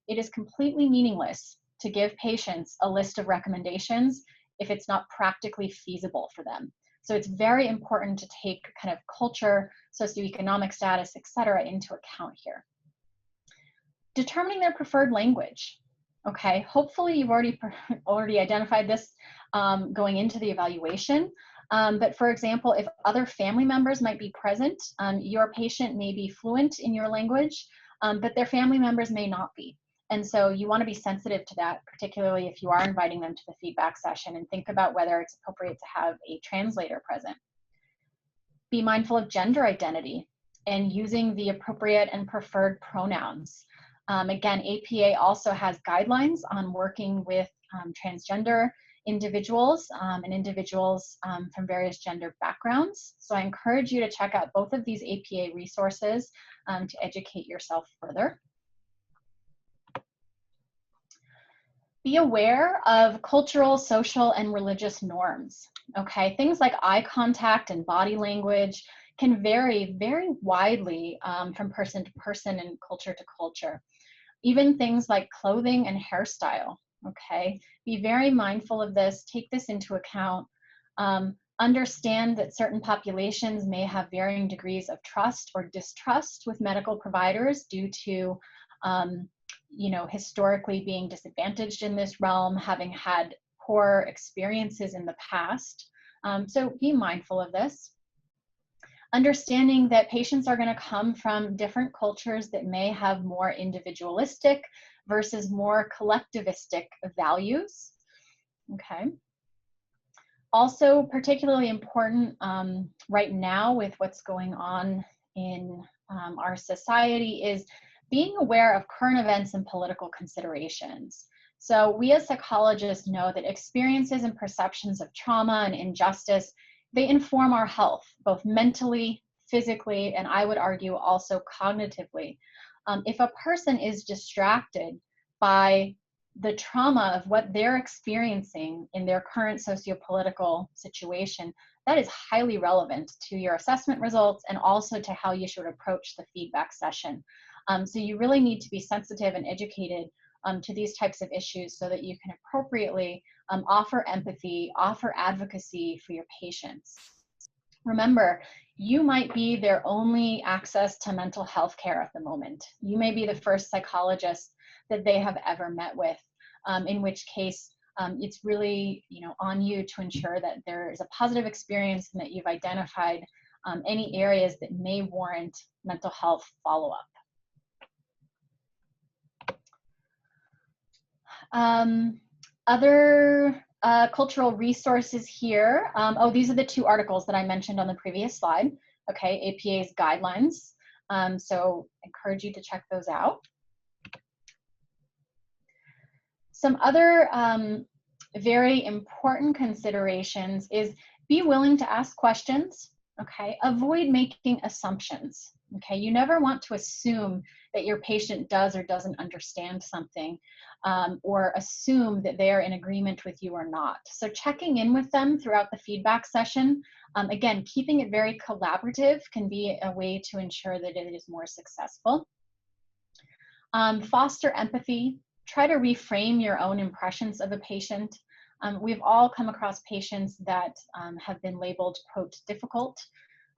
It is completely meaningless to give patients a list of recommendations if it's not practically feasible for them. So it's very important to take kind of culture, socioeconomic status, et cetera, into account here. Determining their preferred language. Okay, hopefully you've already identified this going into the evaluation. But for example, if other family members might be present, your patient may be fluent in your language, but their family members may not be. And so you want to be sensitive to that, particularly if you are inviting them to the feedback session, and think about whether it's appropriate to have a translator present. Be mindful of gender identity and using the appropriate and preferred pronouns. Again, APA also has guidelines on working with transgender individuals and individuals from various gender backgrounds. So I encourage you to check out both of these APA resources to educate yourself further. Be aware of cultural, social, and religious norms. Okay, things like eye contact and body language can vary very widely from person to person and culture to culture. Even things like clothing and hairstyle. Okay, be very mindful of this, take this into account. Understand that certain populations may have varying degrees of trust or distrust with medical providers due to historically being disadvantaged in this realm, having had poor experiences in the past. So be mindful of this. Understanding that patients are going to come from different cultures that may have more individualistic versus more collectivistic values. Okay. Also, particularly important right now with what's going on in our society is being aware of current events and political considerations. So we as psychologists know that experiences and perceptions of trauma and injustice, they inform our health, both mentally, physically, and I would argue also cognitively. If a person is distracted by the trauma of what they're experiencing in their current sociopolitical situation, that is highly relevant to your assessment results and also to how you should approach the feedback session. So you really need to be sensitive and educated to these types of issues so that you can appropriately offer empathy, offer advocacy for your patients. Remember, you might be their only access to mental health care at the moment. You may be the first psychologist that they have ever met with, in which case it's really on you to ensure that there is a positive experience and that you've identified any areas that may warrant mental health follow-up. Other cultural resources here. These are the two articles that I mentioned on the previous slide. Okay, APA's guidelines. So encourage you to check those out. Some other very important considerations is be willing to ask questions. Okay, avoid making assumptions. Okay, you never want to assume that your patient does or doesn't understand something, or assume that they are in agreement with you or not. So checking in with them throughout the feedback session, again, keeping it very collaborative can be a way to ensure that it is more successful. Foster empathy. Try to reframe your own impressions of a patient. We've all come across patients that have been labeled, quote, difficult.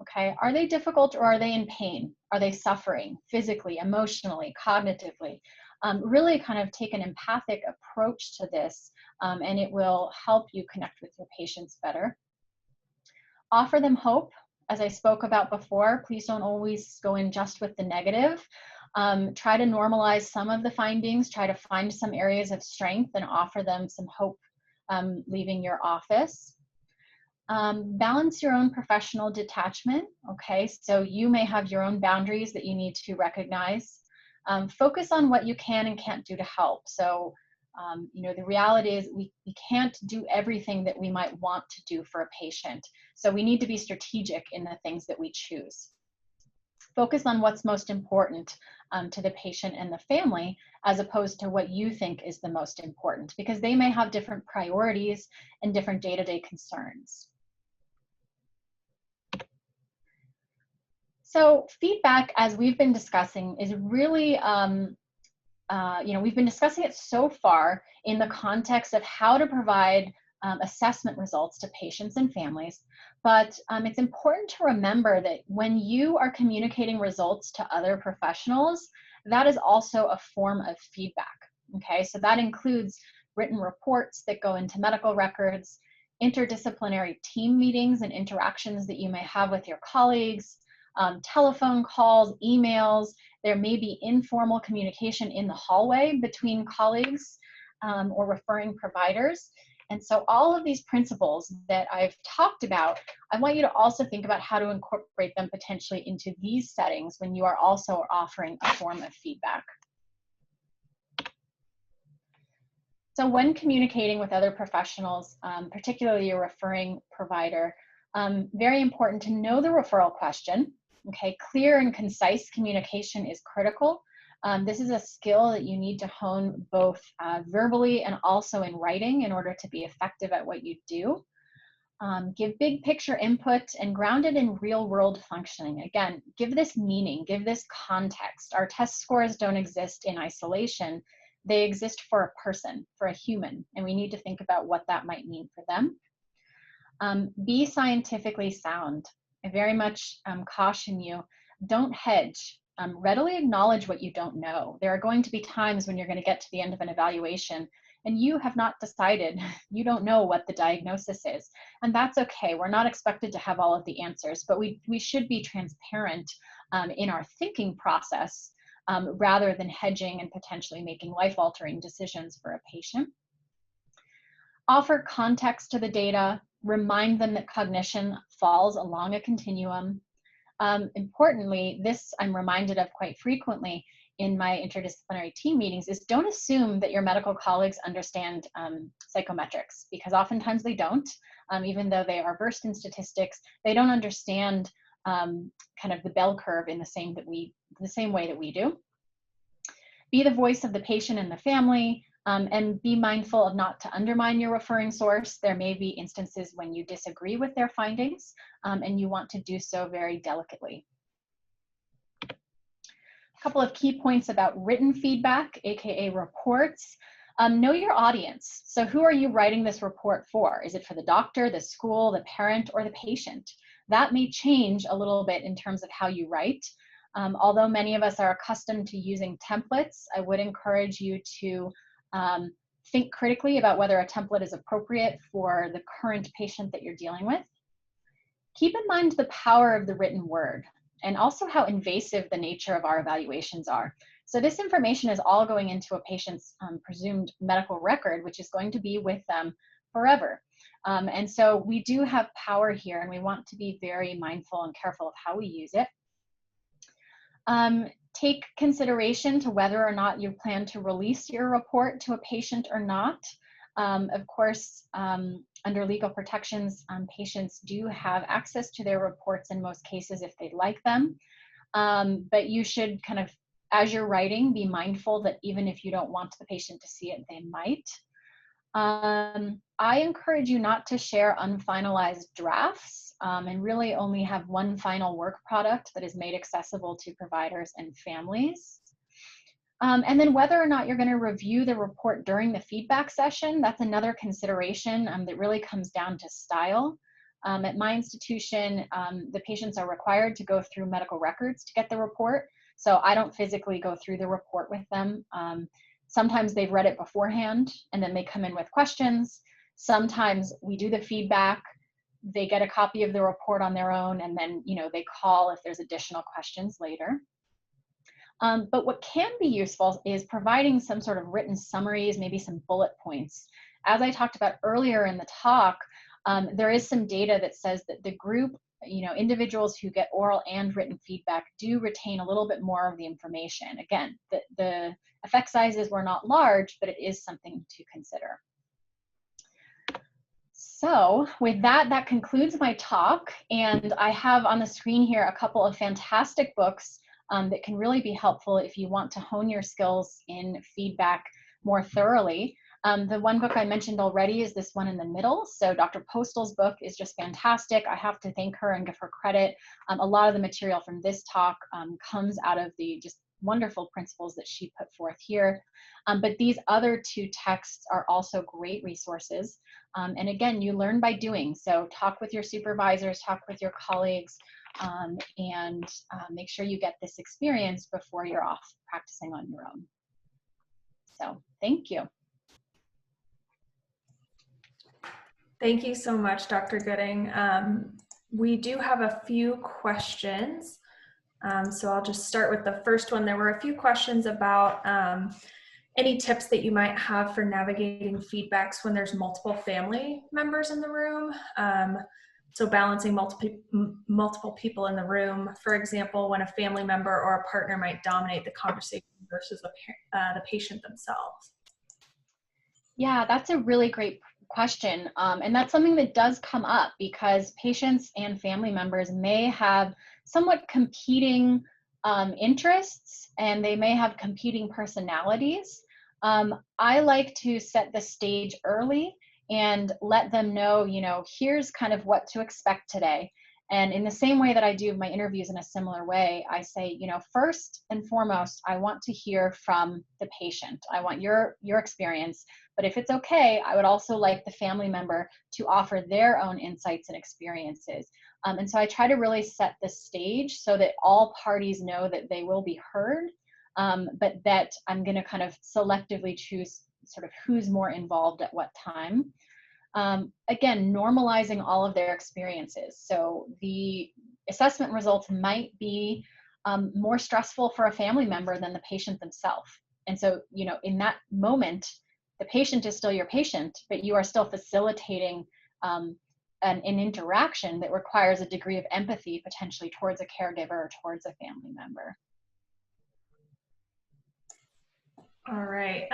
Okay, are they difficult or are they in pain? Are they suffering physically, emotionally, cognitively? Really kind of take an empathic approach to this, and it will help you connect with your patients better. Offer them hope. As I spoke about before, please don't always go in just with the negative. Try to normalize some of the findings, try to find some areas of strength and offer them some hope leaving your office. Balance your own professional detachment. Okay, so you may have your own boundaries that you need to recognize. Focus on what you can and can't do to help. So, the reality is we can't do everything that we might want to do for a patient. So we need to be strategic in the things that we choose. Focus on what's most important to the patient and the family, as opposed to what you think is the most important, because they may have different priorities and different day-to-day concerns. So feedback, as we've been discussing, is really, we've been discussing it so far in the context of how to provide assessment results to patients and families. But it's important to remember that when you are communicating results to other professionals, that is also a form of feedback. Okay, so that includes written reports that go into medical records, interdisciplinary team meetings and interactions that you may have with your colleagues, telephone calls, emails, There may be informal communication in the hallway between colleagues or referring providers. And so all of these principles that I've talked about, I want you to also think about how to incorporate them potentially into these settings when you are also offering a form of feedback. So when communicating with other professionals, particularly your referring provider, very important to know the referral question. Okay, clear and concise communication is critical. This is a skill that you need to hone both verbally and also in writing in order to be effective at what you do. Give big picture input and ground it in real world functioning. Again, give this meaning, give this context. Our test scores don't exist in isolation. They exist for a person, for a human, and we need to think about what that might mean for them. Be scientifically sound. I very much caution you, don't hedge. Readily acknowledge what you don't know. There are going to be times when you're going to get to the end of an evaluation and you have not decided, you don't know what the diagnosis is. And that's okay. We're not expected to have all of the answers, but we should be transparent in our thinking process rather than hedging and potentially making life-altering decisions for a patient. Offer context to the data. Remind them that cognition falls along a continuum. Importantly, this I'm reminded of quite frequently in my interdisciplinary team meetings is don't assume that your medical colleagues understand psychometrics, because oftentimes they don't. Even though they are versed in statistics, they don't understand kind of the bell curve in the same way that we do. Be the voice of the patient and the family, and be mindful of not to undermine your referring source. There may be instances when you disagree with their findings, and you want to do so very delicately. A couple of key points about written feedback, aka reports. Know your audience. So who are you writing this report for? Is it for the doctor, the school, the parent, or the patient? That may change a little bit in terms of how you write. Although many of us are accustomed to using templates, I would encourage you to think critically about whether a template is appropriate for the current patient that you're dealing with. Keep in mind the power of the written word and also how invasive the nature of our evaluations are. So this information is all going into a patient's presumed medical record, which is going to be with them forever. And so we do have power here, and we want to be very mindful and careful of how we use it. Take consideration to whether or not you plan to release your report to a patient or not. Of course, under legal protections, patients do have access to their reports in most cases if they'd like them. But you should kind of, as you're writing, be mindful that even if you don't want the patient to see it, they might. I encourage you not to share unfinalized drafts and really only have one final work product that is made accessible to providers and families. And then whether or not you're going to review the report during the feedback session, that's another consideration that really comes down to style. At my institution, the patients are required to go through medical records to get the report. So I don't physically go through the report with them. Sometimes they've read it beforehand and then they come in with questions. Sometimes we do the feedback, they get a copy of the report on their own, and then they call if there's additional questions later. But what can be useful is providing some sort of written summaries, maybe some bullet points. As I talked about earlier in the talk, there is some data that says that the group, individuals who get oral and written feedback do retain a little bit more of the information. Again, the effect sizes were not large, but it is something to consider. So with that, that concludes my talk. And I have on the screen here a couple of fantastic books that can really be helpful if you want to hone your skills in feedback more thoroughly. The one book I mentioned already is this one in the middle. So Dr. Postal's book is just fantastic. I have to thank her and give her credit. A lot of the material from this talk comes out of the just wonderful principles that she put forth here. But these other two texts are also great resources. And again, you learn by doing. So talk with your supervisors, talk with your colleagues, and make sure you get this experience before you're off practicing on your own. So thank you. Thank you so much, Dr. Gooding. We do have a few questions. So I'll just start with the first one. There were a few questions about any tips that you might have for navigating feedbacks when there's multiple family members in the room. So balancing multiple people in the room. For example, when a family member or a partner might dominate the conversation versus the patient themselves. Yeah, that's a really great question. And that's something that does come up because patients and family members may have somewhat competing interests, and they may have competing personalities. I like to set the stage early and let them know, here's kind of what to expect today. And in the same way that I do my interviews in a similar way, I say, first and foremost, I want to hear from the patient. I want your experience. But if it's okay, I would also like the family member to offer their own insights and experiences. And so I try to really set the stage so that all parties know that they will be heard, but that I'm going to kind of selectively choose sort of who's more involved at what time. Again, normalizing all of their experiences. So the assessment results might be more stressful for a family member than the patient themselves. And so, in that moment, the patient is still your patient, but you are still facilitating an interaction that requires a degree of empathy potentially towards a caregiver or towards a family member. All right.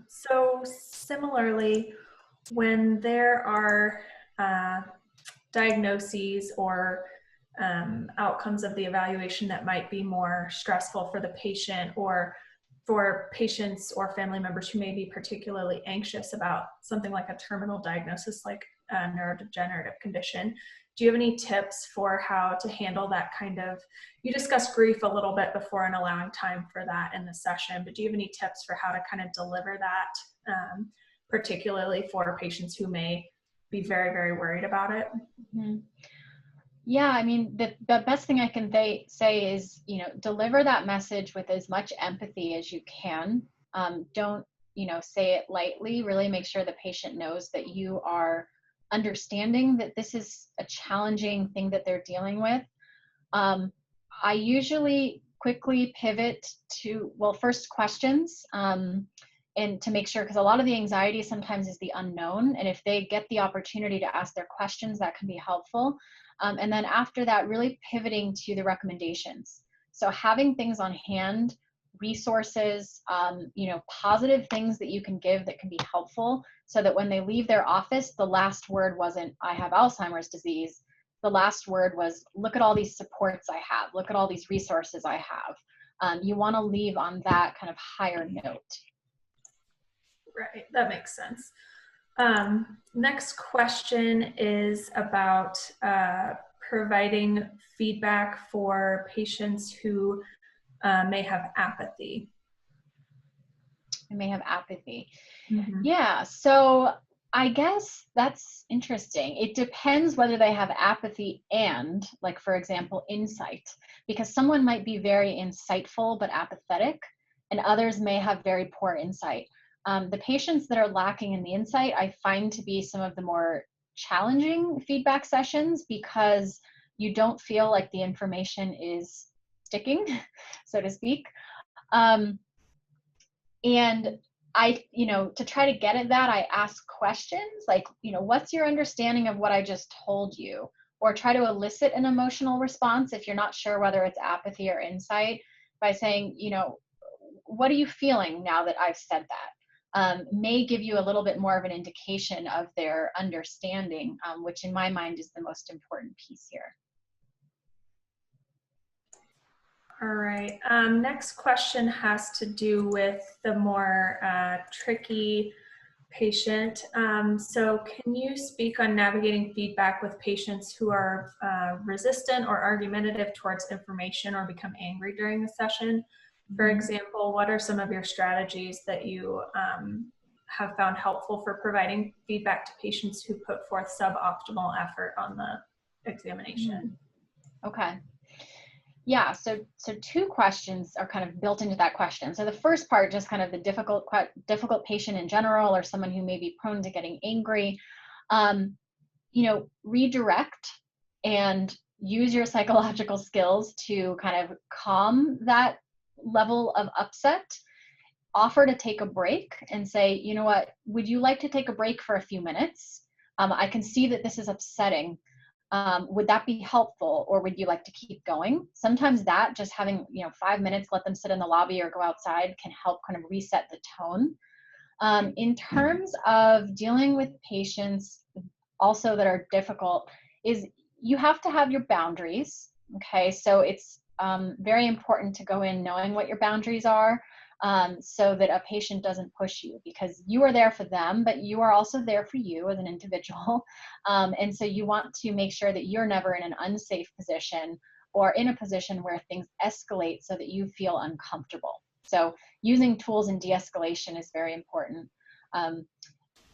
So similarly, when there are diagnoses or outcomes of the evaluation that might be more stressful for the patient or for patients or family members who may be particularly anxious about something like a terminal diagnosis like a neurodegenerative condition, do you have any tips for how to handle that kind of, you discussed grief a little bit before and allowing time for that in the session, but do you have any tips for how to kind of deliver that, particularly for patients who may be very, very worried about it? Mm-hmm. Yeah, I mean, the best thing I can say is, deliver that message with as much empathy as you can. Don't, say it lightly. Really make sure the patient knows that you are understanding that this is a challenging thing that they're dealing with. I usually quickly pivot to, first questions. And to make sure, because a lot of the anxiety sometimes is the unknown. And if they get the opportunity to ask their questions, that can be helpful. And then after that, really pivoting to the recommendations. So having things on hand, resources, positive things that you can give that can be helpful so that when they leave their office, the last word wasn't, I have Alzheimer's disease. The last word was, look at all these supports I have. Look at all these resources I have. You want to leave on that kind of higher note. Right, that makes sense. Next question is about providing feedback for patients who may have apathy. They may have apathy. Mm-hmm. Yeah, so I guess that's interesting. It depends whether they have apathy and, like, for example, insight, because someone might be very insightful but apathetic, and others may have very poor insight. The patients that are lacking in the insight, I find to be some of the more challenging feedback sessions because you don't feel like the information is sticking, so to speak. And I, to try to get at that, I ask questions like, what's your understanding of what I just told you? Or try to elicit an emotional response if you're not sure whether it's apathy or insight by saying, what are you feeling now that I've said that? May give you a little bit more of an indication of their understanding, which in my mind is the most important piece here. All right. Next question has to do with the more tricky patient. So can you speak on navigating feedback with patients who are resistant or argumentative towards information or become angry during the session? For example, what are some of your strategies that you have found helpful for providing feedback to patients who put forth suboptimal effort on the examination? Okay. Yeah, so two questions are kind of built into that question. So the first part, just kind of the difficult patient in general, or someone who may be prone to getting angry, redirect and use your psychological skills to kind of calm that level of upset. Offer to take a break and say, you know what, would you like to take a break for a few minutes? I can see that this is upsetting. Would that be helpful, or would you like to keep going? Sometimes that just having, 5 minutes, let them sit in the lobby or go outside, can help kind of reset the tone. In terms of dealing with patients also that are difficult, is you have to have your boundaries. Okay, so it's very important to go in knowing what your boundaries are, so that a patient doesn't push you, because you are there for them, but you are also there for you as an individual. And so you want to make sure that you're never in an unsafe position or in a position where things escalate so that you feel uncomfortable. So using tools in de-escalation is very important.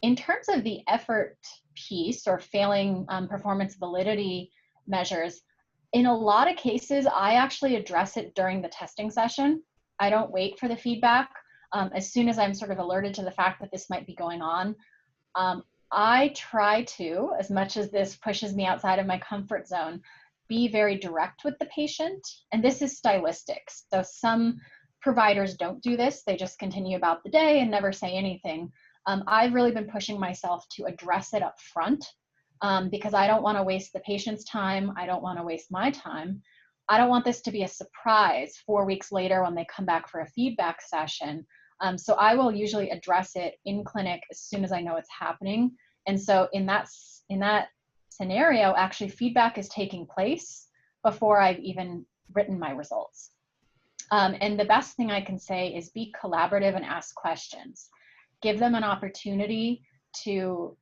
In terms of the effort piece or failing performance validity measures, in a lot of cases, I actually address it during the testing session. I don't wait for the feedback. As soon as I'm sort of alerted to the fact that this might be going on, I try to, as much as this pushes me outside of my comfort zone, be very direct with the patient. And this is stylistic. So some providers don't do this. They just continue about the day and never say anything. I've really been pushing myself to address it up front, because I don't want to waste the patient's time. I don't want to waste my time. I don't want this to be a surprise 4 weeks later when they come back for a feedback session. So I will usually address it in clinic as soon as I know it's happening. And so in that scenario, actually feedback is taking place before I've even written my results. And the best thing I can say is be collaborative and ask questions. Give them an opportunity to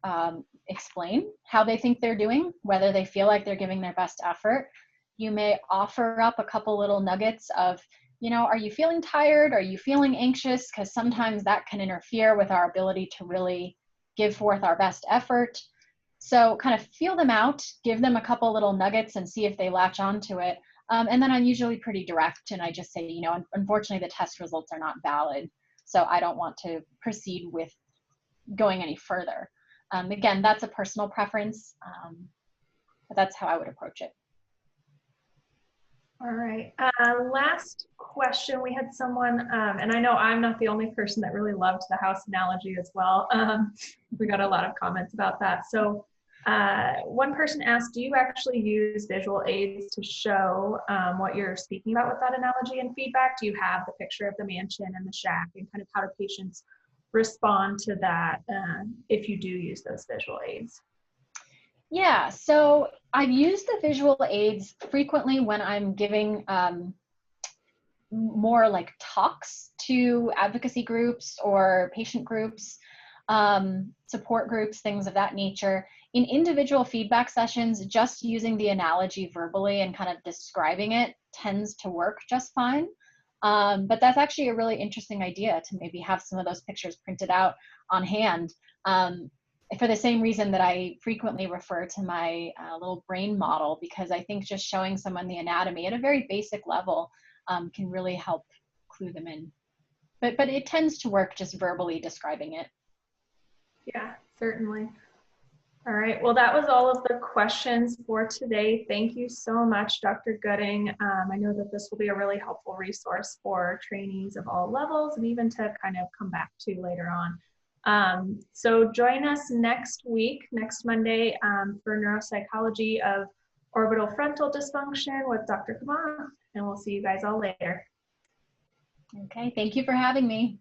explain how they think they're doing, whether they feel like they're giving their best effort. You may offer up a couple little nuggets of, are you feeling tired? Are you feeling anxious? Because sometimes that can interfere with our ability to really give forth our best effort. So kind of feel them out, give them a couple little nuggets and see if they latch onto it. And then I'm usually pretty direct, and I just say, unfortunately the test results are not valid, so I don't want to proceed with going any further. Again, that's a personal preference, but that's how I would approach it. All right. Last question. We had someone, and I know I'm not the only person that really loved the house analogy as well. We got a lot of comments about that. So one person asked, do you actually use visual aids to show what you're speaking about with that analogy and feedback? Do you have the picture of the mansion and the shack, and kind of how do patients respond to that if you do use those visual aids? Yeah, so I've used the visual aids frequently when I'm giving more like talks to advocacy groups or patient groups, support groups, things of that nature. In individual feedback sessions, just using the analogy verbally and kind of describing it tends to work just fine. But that's actually a really interesting idea, to maybe have some of those pictures printed out on hand. For the same reason that I frequently refer to my little brain model, because I think just showing someone the anatomy at a very basic level can really help clue them in. But it tends to work just verbally describing it. Yeah, certainly. All right, well, that was all of the questions for today. Thank you so much, Dr. Gooding. I know that this will be a really helpful resource for trainees of all levels, and even to kind of come back to later on. So join us next week, next Monday, for neuropsychology of orbital frontal dysfunction with Dr. Kavanagh, and we'll see you guys all later. Okay, thank you for having me.